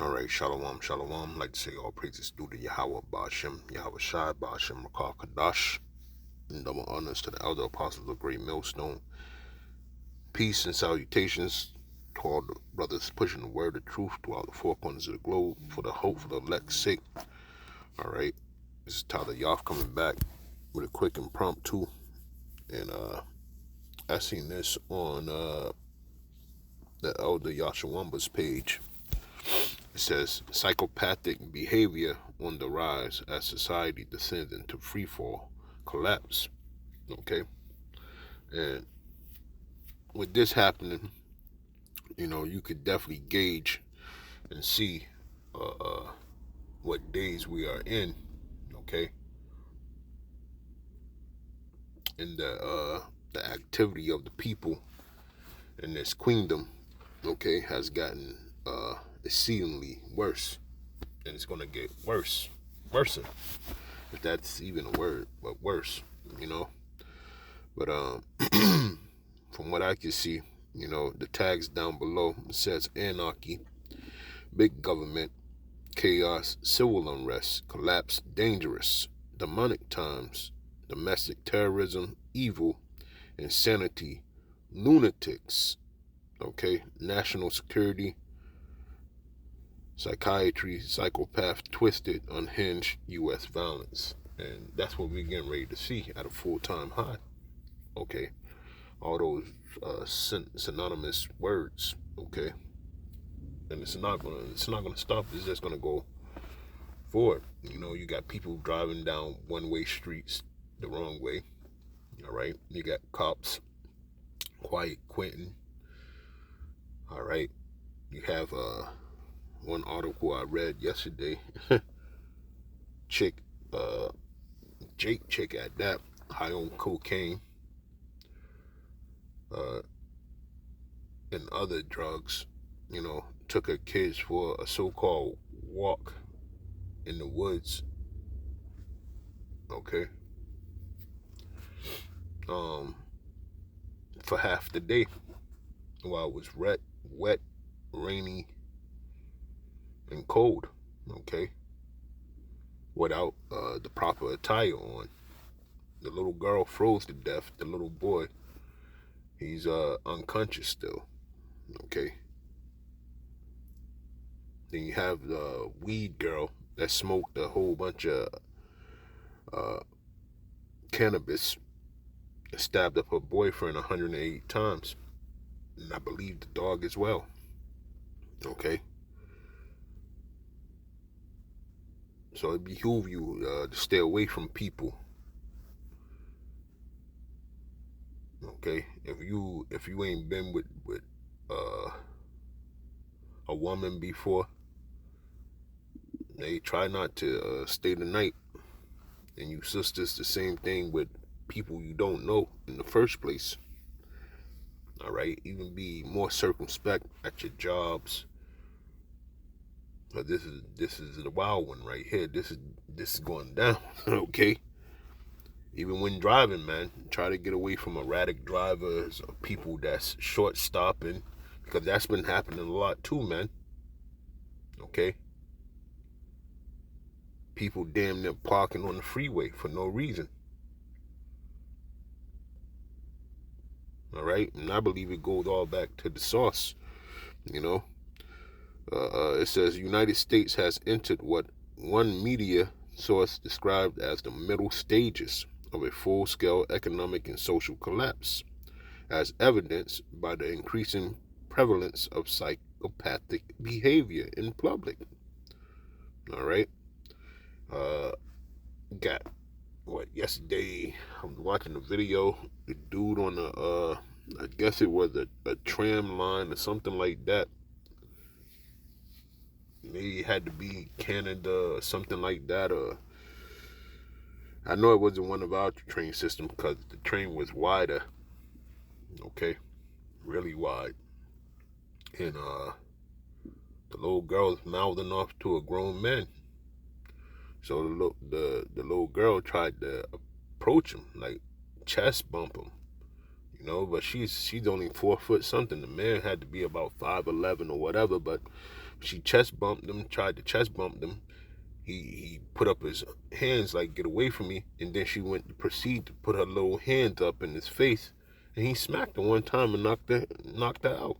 All right, shalom, shalom. Like to say all praises due to Yahweh, Ba'ashem, Yahweh Shai, Ba'ashem, Rakah, Kadash, and double honors to the elder apostles of Great Millstone. Peace and salutations to all the brothers pushing the word of truth throughout the four corners of the globe for the hope for the elect's sake. All right, this is Tyler Yoff coming back with a quick impromptu, and I seen this on the elder Yashawamba's page. It says psychopathic behavior on the rise as society descends into freefall collapse. Okay, and with this happening, you could definitely gauge and see what days we are in. Okay, and the activity of the people in this queendom, okay, has gotten exceedingly worse, and it's gonna get worse, if that's even a word, but worse, you know. But from what I can see, the tags down below, it says anarchy, big government, chaos, civil unrest, collapse, dangerous, demonic times, domestic terrorism, evil, insanity, lunatics, okay, national security, psychiatry, psychopath, twisted, unhinged, U.S. violence. And that's what we're getting ready to see at a full-time high. Okay, all those synonymous words. Okay, and it's not gonna stop. It's just gonna go forward. You got people driving down one-way streets the wrong way. All right, you got cops quiet quitting. All right, you have one article I read yesterday. chick, Jake chick at that, high on cocaine, uh, and other drugs. Took her kids for a so-called walk in the woods. Okay, for half the day while it was wet, rainy, and cold. Okay, without the proper attire on. The little girl froze to death. The little boy, he's unconscious still. Okay. Then you have the weed girl that smoked a whole bunch of uh, cannabis, stabbed up her boyfriend 108 times, and I believe the dog as well. Okay. So it behooves you to stay away from people. Okay, if you ain't been with uh, a woman before, they try not to stay the night. And you sisters, the same thing with people you don't know in the first place. All right, even be more circumspect at your jobs. But this is the wild one right here. This is going down. Okay. Even when driving, man, try to get away from erratic drivers or people that's short stopping, because that's been happening a lot too, man. Okay. People damn near parking on the freeway for no reason. All right, and I believe it goes all back to the source. You know, it says United States has entered what one media source described as the middle stages of a full-scale economic and social collapse, as evidenced by the increasing prevalence of psychopathic behavior in public. All right, got what yesterday? I was watching a video. The dude on the I guess it was a tram line or something like that. Maybe it had to be Canada or something like that. Or I know it wasn't one of our train systems because the train was wider. Okay, really wide. And the little girl was mouthing off to a grown man. So the little girl tried to approach him, like chest bump him. But she's only 4 foot something. The man had to be about 5'11" or whatever, but she chest bumped him, tried to chest bump him. He put up his hands like, get away from me, and then she went to proceed to put her little hands up in his face, and he smacked her one time and knocked her out.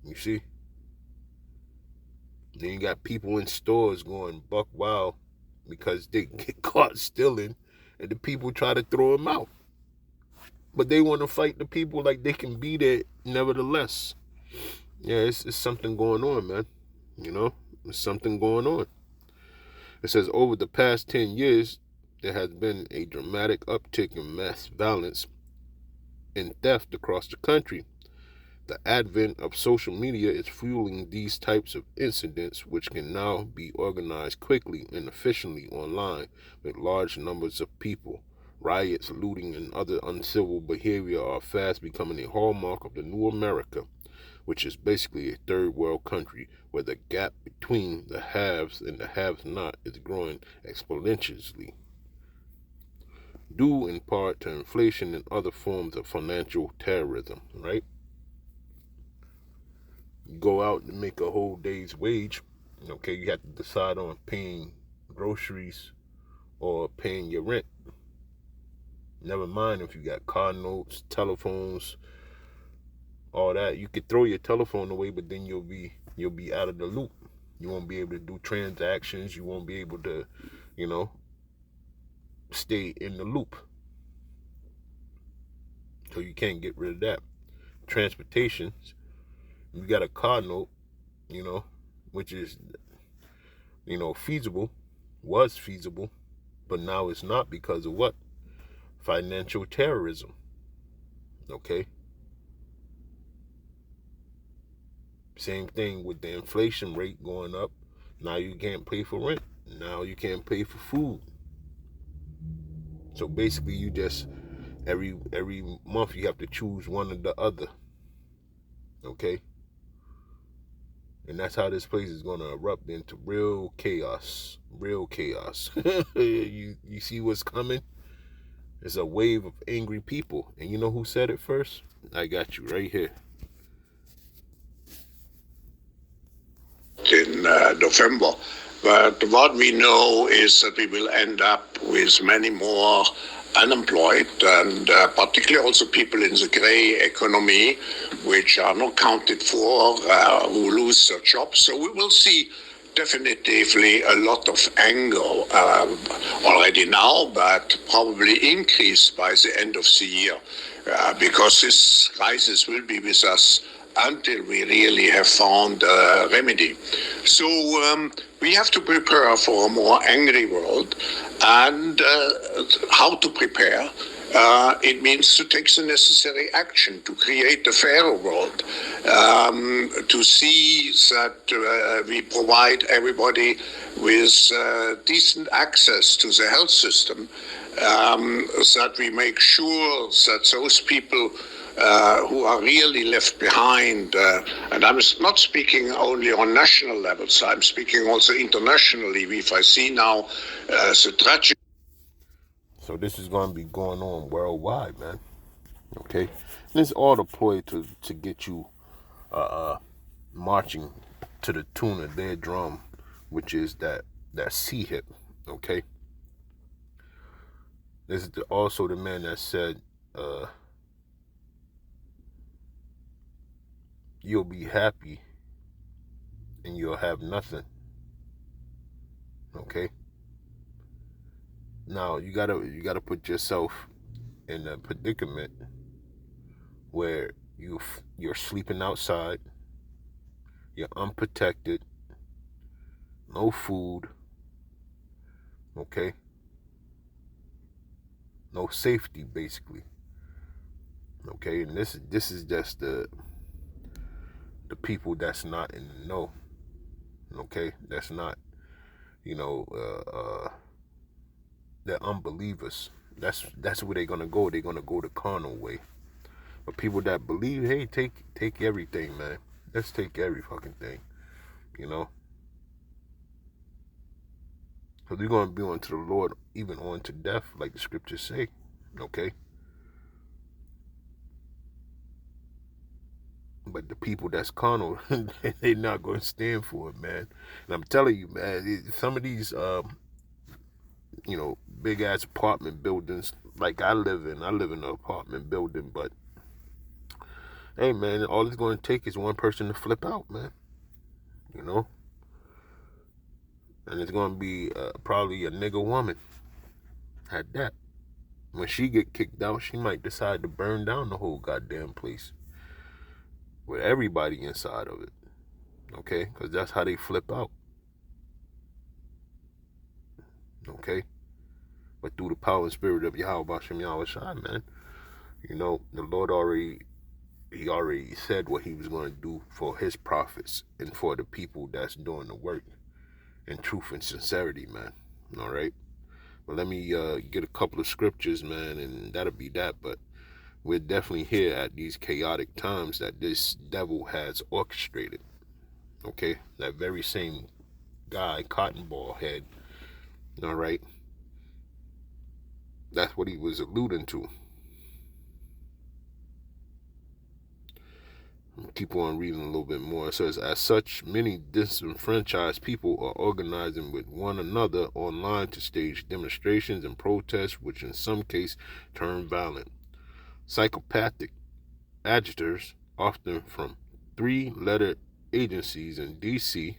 You see? Then you got people in stores going buck wild because they get caught stealing, and the people try to throw them out. But they want to fight the people like they can be there nevertheless. Yeah, it's something going on, man. There's something going on. It says over the past 10 years, there has been a dramatic uptick in mass violence and theft across the country. The advent of social media is fueling these types of incidents, which can now be organized quickly and efficiently online with large numbers of people. Riots, looting, and other uncivil behavior are fast becoming a hallmark of the new America, which is basically a third world country where the gap between the haves and the have-not is growing exponentially, due in part to inflation and other forms of financial terrorism, right? You go out and make a whole day's wage, okay, you have to decide on paying groceries or paying your rent. Never mind if you got car notes, telephones, all that. You could throw your telephone away, but then you'll be out of the loop. You won't be able to do transactions. You won't be able to, stay in the loop. So you can't get rid of that. Transportation, you got a car note, which is, feasible, was feasible, but now it's not because of what? Financial terrorism. Okay? Same thing with the inflation rate going up. Now you can't pay for rent. Now you can't pay for food. So basically you just every month you have to choose one or the other. Okay? And that's how this place is going to erupt into real chaos. Real chaos. You see what's coming? It's a wave of angry people. And you know who said it first? I got you right here. In November. But what we know is that we will end up with many more unemployed, and particularly also people in the gray economy, which are not counted for, who lose their jobs. So we will see definitively a lot of anger already now, but probably increased by the end of the year, because this crisis will be with us until we really have found a remedy. So we have to prepare for a more angry world. And how to prepare? It means to take the necessary action to create a fairer world, to see that we provide everybody with decent access to the health system, that we make sure that those people who are really left behind, and I'm not speaking only on national levels, I'm speaking also internationally. If I see now the tragic. So this is going to be going on worldwide, man. Okay? And it's all deployed to get you marching to the tune of their drum, which is that C hip. Okay? This is also the man that said, you'll be happy and you'll have nothing. Okay? Now you gotta put yourself in a predicament where you're sleeping outside, you're unprotected, no food, okay? No safety, basically. Okay, and this is just the people that's not in the know. Okay, that's not, they're unbelievers. That's where they're gonna go. They're gonna go the carnal way. But people that believe, hey, take everything, man. Let's take every fucking thing. Because we're going to be on to the Lord even on to death, like the scriptures say. Okay? But the people that's carnal, they're not going to stand for it, man. And I'm telling you, man, some of these, big ass apartment buildings, like I live in an apartment building, but hey, man, all it's going to take is one person to flip out, man. You know? And it's going to be probably a nigga woman at that. When she get kicked out, she might decide to burn down the whole goddamn place with everybody inside of it. Okay? Because that's how they flip out. Okay? But through the power and spirit of Yahweh Bashem Yahweh Shai, man, the Lord already said what he was going to do for his prophets and for the people that's doing the work in truth and sincerity, man. All right? But let me get a couple of scriptures, man, and that'll be that. But we're definitely here at these chaotic times that this devil has orchestrated. Okay? That very same guy, Cotton Ball Head, all right? That's what he was alluding to. Keep on reading a little bit more. It says, as such, many disenfranchised people are organizing with one another online to stage demonstrations and protests, which in some cases turn violent. Psychopathic agitators, often from three-letter agencies in D.C.,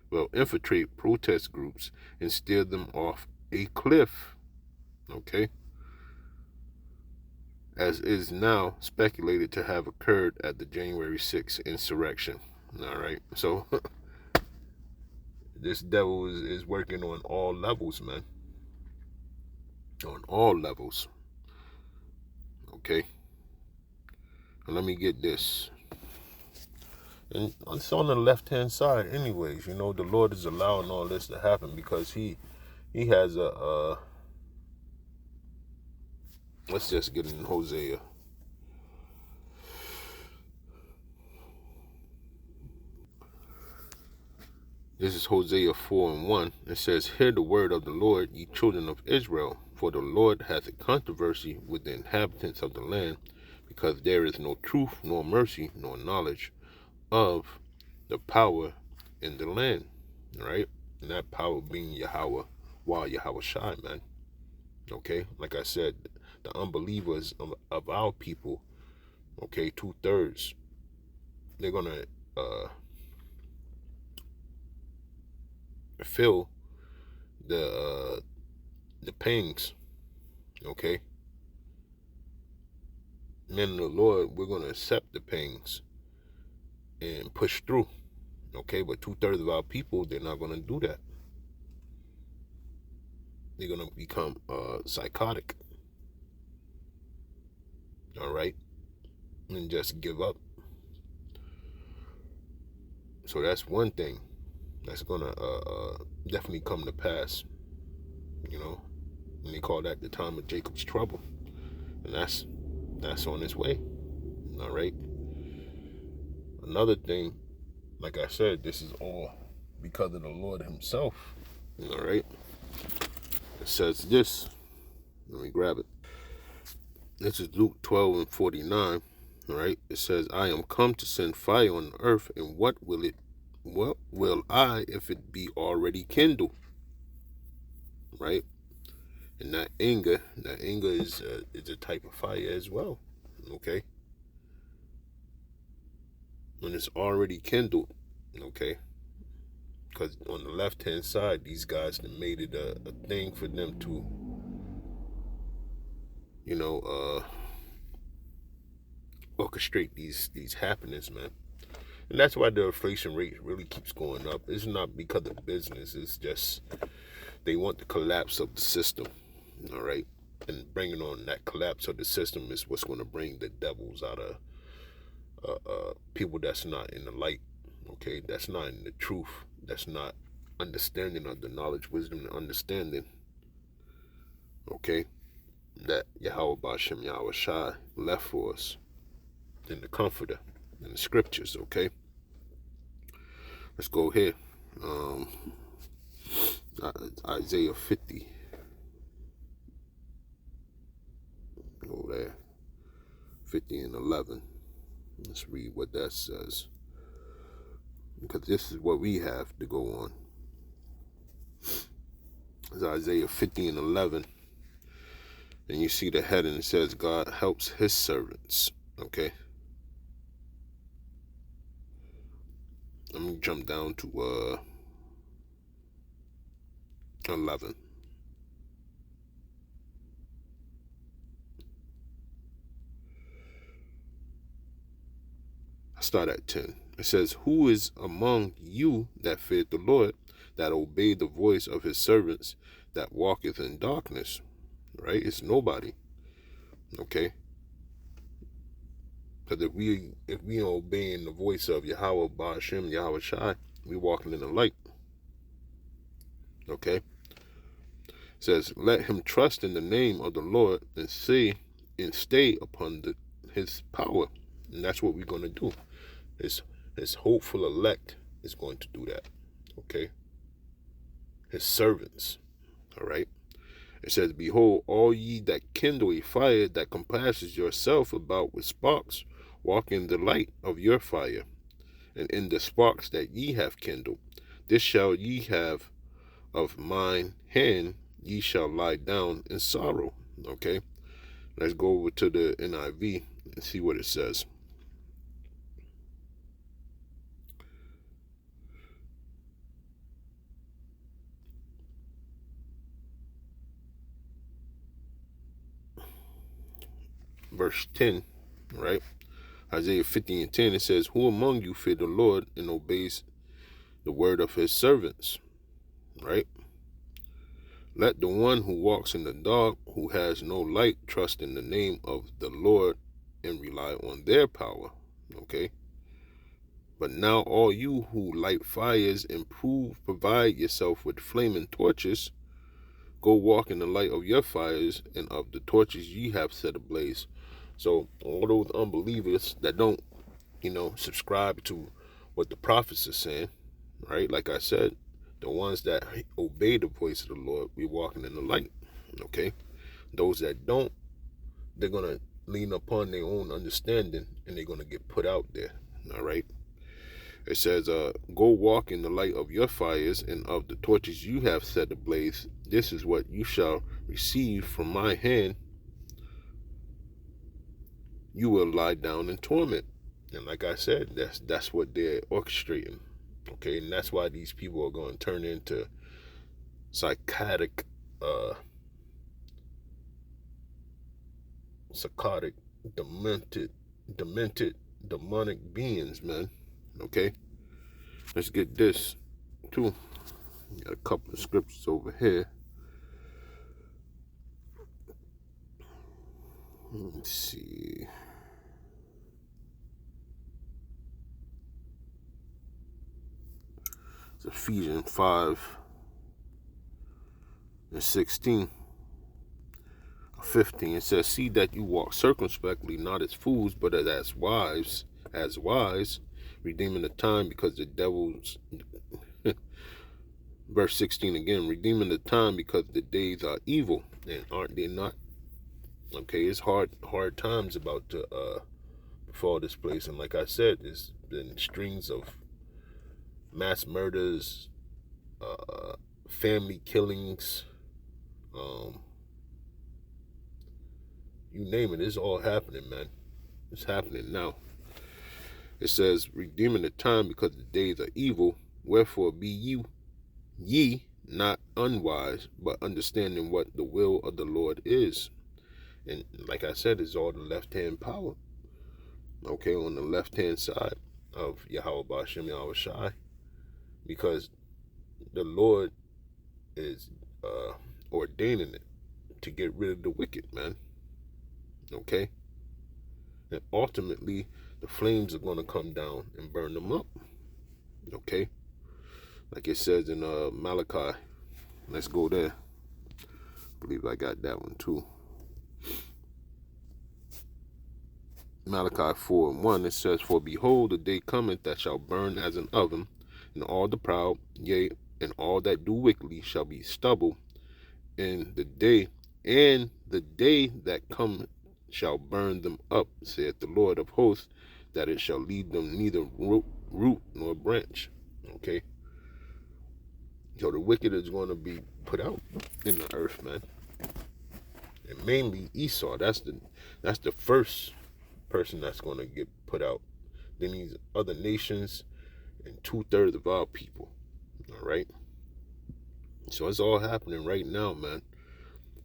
will infiltrate protest groups and steer them off a cliff. Okay? As is now speculated to have occurred at the January 6th insurrection. All right, so this devil is working on all levels, man. On all levels. Okay, and let me get this. And it's on the left-hand side, anyways. The Lord is allowing all this to happen because He has a. Let's just get in Hosea. This is Hosea 4:1. It says, hear the word of the Lord, ye children of Israel, for the Lord hath a controversy with the inhabitants of the land, because there is no truth, nor mercy, nor knowledge of the power in the land. Right? And that power being Yahweh, Yahweh Shai, man. Okay? Like I said, the unbelievers of our people, okay, 2/3, they're gonna feel the pangs. Okay, men of the Lord, we're gonna accept the pangs and push through. Okay, but 2/3 of our people, they're not gonna do that. They're gonna become psychotic. All right, and just give up. So that's one thing that's gonna definitely come to pass. And they call that the time of Jacob's trouble, and that's on its way. All right. Another thing, like I said, this is all because of the Lord Himself. All right. It says this. Let me grab it. This is Luke 12:49. All right. It says, I am come to send fire on the earth, and what will I if it be already kindled? Right. And that anger is a type of fire as well. Okay. When it's already kindled. Okay. Because on the left-hand side, these guys have made it a thing for them to, orchestrate these happenings, man. And that's why the inflation rate really keeps going up. It's not because of business. It's just they want the collapse of the system, all right? And bringing on that collapse of the system is what's going to bring the devils out of people that's not in the light, okay? That's not in the truth. That's not understanding of the knowledge, wisdom, and understanding, okay? That Yahweh Bashem Yahweh Shai left for us in the Comforter, in the Scriptures, okay? Let's go here. Isaiah 50. Go there. 50 and 11. Let's read what that says, because this is what we have to go on. It's Isaiah 50 and 11. And you see the heading, it says God helps his servants. Okay. Let me jump down to 11. I start at 10. It says, who is among you that feared the Lord, that obeyed the voice of his servants, that walketh in darkness? Right? It's nobody. Okay. Because if we obeying the voice of Yahweh Ba'ashem, Yahweh Shai, we walking in the light. Okay. It says, let him trust in the name of the Lord and stay upon his power. And that's what we're going to do. His hopeful elect is going to do that. Okay. His servants. All right. It says, behold, all ye that kindle a fire that compasses yourself about with sparks, walk in the light of your fire, and in the sparks that ye have kindled. This shall ye have of mine hand, ye shall lie down in sorrow. Okay, let's go over to the NIV and see what it says. Verse 10, right? Isaiah 50 and 10, it says, who among you fear the Lord and obeys the word of his servants? Right? Let the one who walks in the dark, who has no light, trust in the name of the Lord and rely on their power. Okay? But now all you who light fires and provide yourself with flaming torches, go walk in the light of your fires and of the torches ye have set ablaze. So all those unbelievers that don't, subscribe to what the prophets are saying, right? Like I said, the ones that obey the voice of the Lord, we walking in the light. Okay? Those that don't, they're going to lean upon their own understanding and they're going to get put out there. All right? It says, go walk in the light of your fires and of the torches you have set ablaze. This is what you shall receive from my hand. You will lie down in torment. And like I said, that's what they're orchestrating. Okay, and that's why these people are going to turn into psychotic, demented, demonic beings, man. Okay, let's get this too. Got a couple of scriptures over here. Let's see. It's Ephesians 5 and 16. 15, it says, see that you walk circumspectly, not as fools, but as wise, redeeming the time, because the devil's verse 16 again, redeeming the time because the days are evil. And aren't they not? Okay, it's hard times about to befall this place. And like I said, there's been strings of mass murders, family killings, you name it, it's all happening, man. It's happening now. It says, redeeming the time because the days are evil. Wherefore be ye not unwise, but understanding what the will of the Lord is. And like I said, it's all the left-hand power. Okay, on the left-hand side of Yahweh Ba'ashem, Yahweh Shai. Because the Lord is ordaining it to get rid of the wicked, man. Okay? And ultimately, the flames are going to come down and burn them up. Okay? Like it says in Malachi. Let's go there. I believe I got that one too. Malachi 4 and 1, it says, for behold, the day cometh that shall burn as an oven, and all the proud, yea, and all that do wickedly shall be stubble, and the day that come shall burn them up, saith the Lord of hosts, that it shall leave them neither root nor branch. Okay? So the wicked is going to be put out in the earth, man. And mainly Esau. That's the first person that's going to get put out. Then these other nations and 2/3 of our people. All right? So it's all happening right now, man.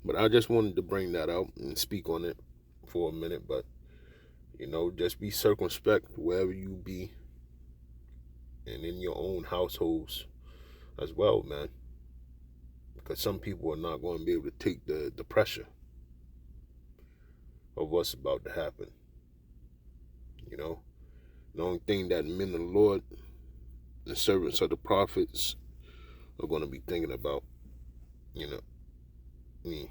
But I just wanted to bring that out and speak on it for a minute. But, just be circumspect wherever you be and in your own households as well, man. Because some people are not going to be able to take the pressure of what's about to happen. The only thing that men of the Lord, the servants of the prophets, are going to be thinking about, me.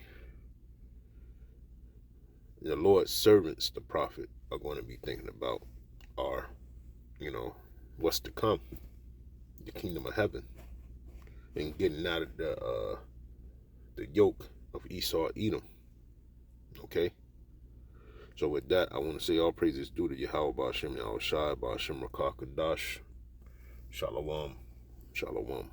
The Lord's servants, the prophet, are going to be thinking about are, what's to come, the kingdom of heaven, and getting out of the yoke of Esau, Edom. Okay? So with that, I want to say all praises due to Yahweh Ba'ashem Yahushai Ba'ashem Rakakadash. Shalom. Shalom.